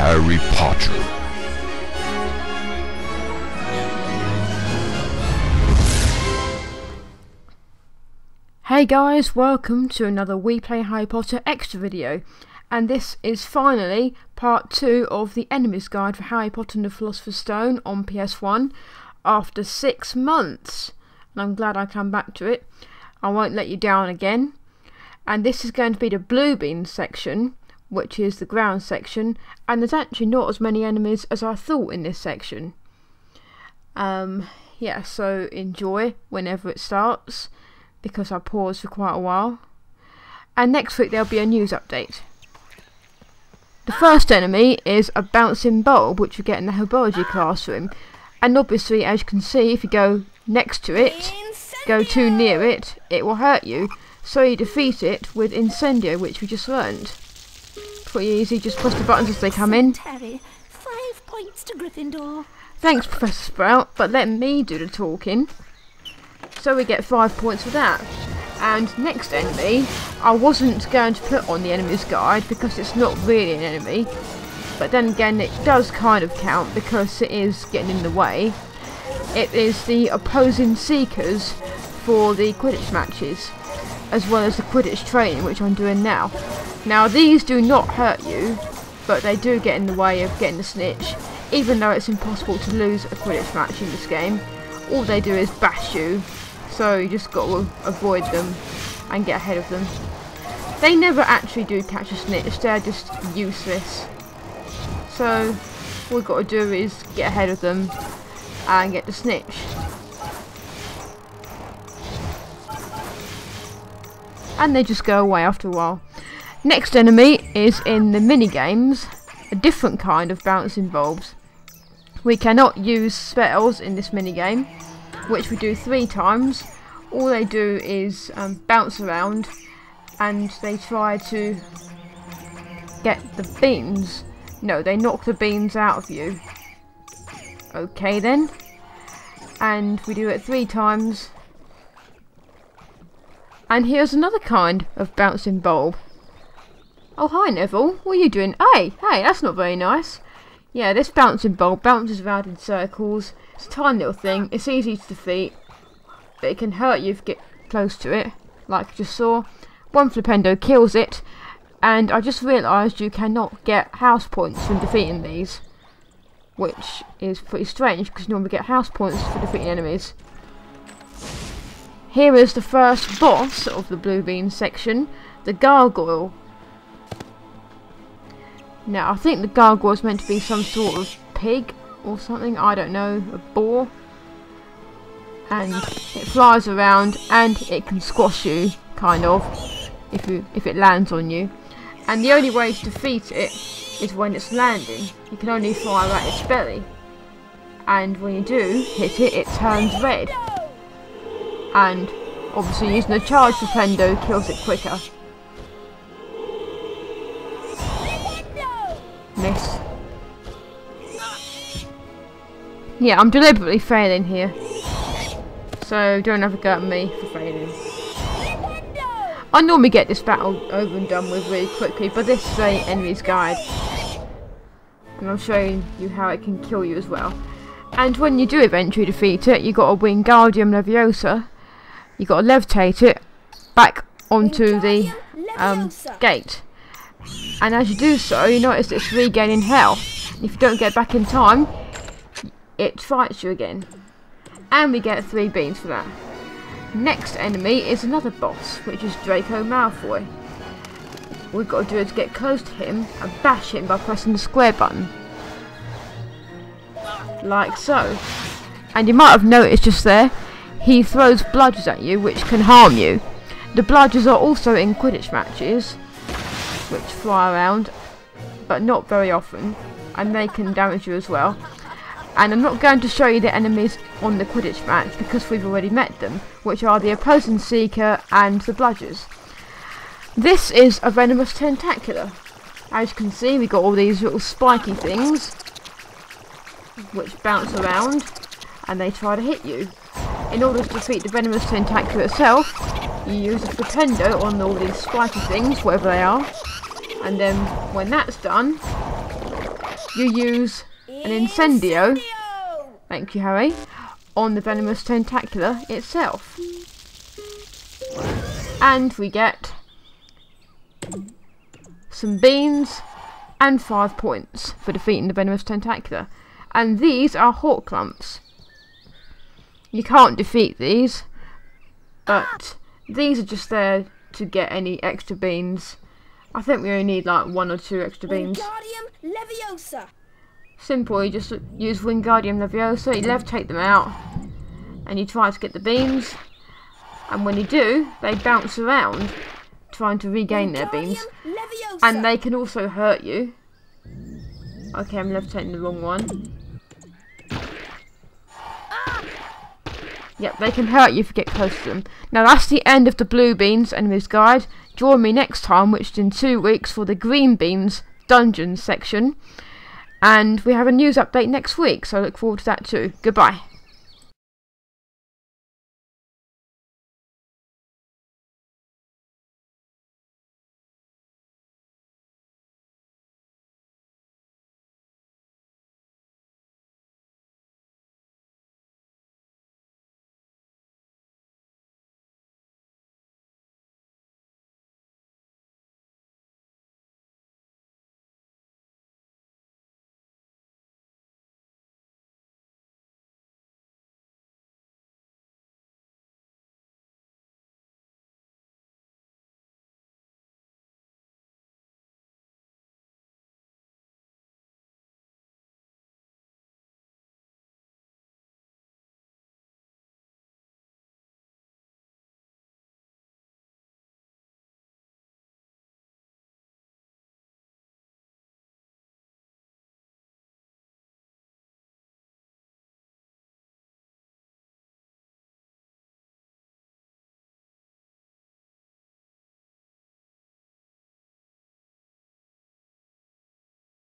Harry Potter. Hey guys, welcome to another We Play Harry Potter extra video, and this is finally part 2 of the Enemy's Guide for Harry Potter and the Philosopher's Stone on PS1 after 6 months, and I'm glad I come back to it. I won't let you down again. And this is going to be the Blue Bean section, which is the ground section, and there's actually not as many enemies as I thought in this section. Yeah, so enjoy whenever it starts, because I paused for quite a while. And next week there'll be a news update. The first enemy is a bouncing bulb, which we get in the herbology classroom, and obviously, as you can see, if you go next to it, go too near it, it will hurt you. So you defeat it with Incendio, which we just learned. Pretty easy, just press the buttons as they come in. 5 points to Gryffindor. Thanks, Professor Sprout, but let me do the talking. So we get 5 points for that. And next enemy, I wasn't going to put on the enemy's guide because it's not really an enemy. But then again, it does kind of count because it is getting in the way. It is the opposing seekers for the Quidditch matches, as well as the Quidditch training, which I'm doing now. Now these do not hurt you, but they do get in the way of getting the snitch. Even though it's impossible to lose a Quidditch match in this game, all they do is bash you, so you just got to avoid them and get ahead of them. They never actually do catch a snitch, they're just useless. So all we've got to do is get ahead of them and get the snitch. And they just go away after a while. Next enemy is in the mini games, a different kind of bouncing bulbs. We cannot use spells in this mini game, which we do 3 times. All they do is bounce around, and they try to get the beans. No, they knock the beans out of you. Okay then. And we do it 3 times. And here's another kind of bouncing bulb. Oh, hi Neville, what are you doing? Hey, that's not very nice. Yeah, this bouncing bulb bounces around in circles. It's a tiny little thing, it's easy to defeat, but it can hurt you if you get close to it, like you just saw. One flipendo kills it, and I just realised you cannot get house points from defeating these, which is pretty strange, because you normally get house points for defeating enemies. Here is the first boss of the Blue Bean section, the Gargoyle. Now, I think the Gargoyle is meant to be some sort of pig or something, I don't know, a boar. And it flies around and it can squash you, kind of, if it lands on you. And the only way to defeat it is when it's landing. You can only fire at its belly. And when you do hit it, it turns red. And obviously using a charge flipendo kills it quicker. Miss. Yeah, I'm deliberately failing here, so don't have a go at me for failing. I normally get this battle over and done with really quickly, but this is a enemy's guide, and I'm showing you how it can kill you as well. And when you do eventually defeat it, you got to Wingardium Leviosa. You got to levitate it back onto the gate. And as you do so, you notice it's regaining health. If you don't get back in time, it fights you again. And we get 3 beans for that. Next enemy is another boss, which is Draco Malfoy. All we've got to do is get close to him and bash him by pressing the square button. Like so. And you might have noticed just there, he throws bludgers at you, which can harm you. The bludgers are also in Quidditch matches, which fly around, but not very often, and they can damage you as well. And I'm not going to show you the enemies on the Quidditch match because we've already met them, which are the opposing seeker and the bludgers. This is a Venemous Tentacular. As you can see, we've got all these little spiky things which bounce around and they try to hit you. In order to defeat the Venemous Tentacular itself, you use a flipendo on all these spiky things, whatever they are, and then when that's done, you use an Incendio, thank you Harry, on the Venomous Tentacular itself. And we get some beans and 5 points for defeating the Venomous Tentacular. And these are Horklumps. You can't defeat these, but these are just there to get any extra beans. I think we only need like 1 or 2 extra beans. Wingardium Leviosa. Simple, you just use Wingardium Leviosa, you levitate them out, and you try to get the beans. And when you do, they bounce around, trying to regain their beans. Leviosa. And they can also hurt you. Okay, I'm levitating the wrong one. Yep, they can hurt you if you get close to them. Now that's the end of the Blue Beans Enemies Guide. Join me next time, which is in 2 weeks, for the Green Beans Dungeons section. And we have a news update next week, so I look forward to that too. Goodbye.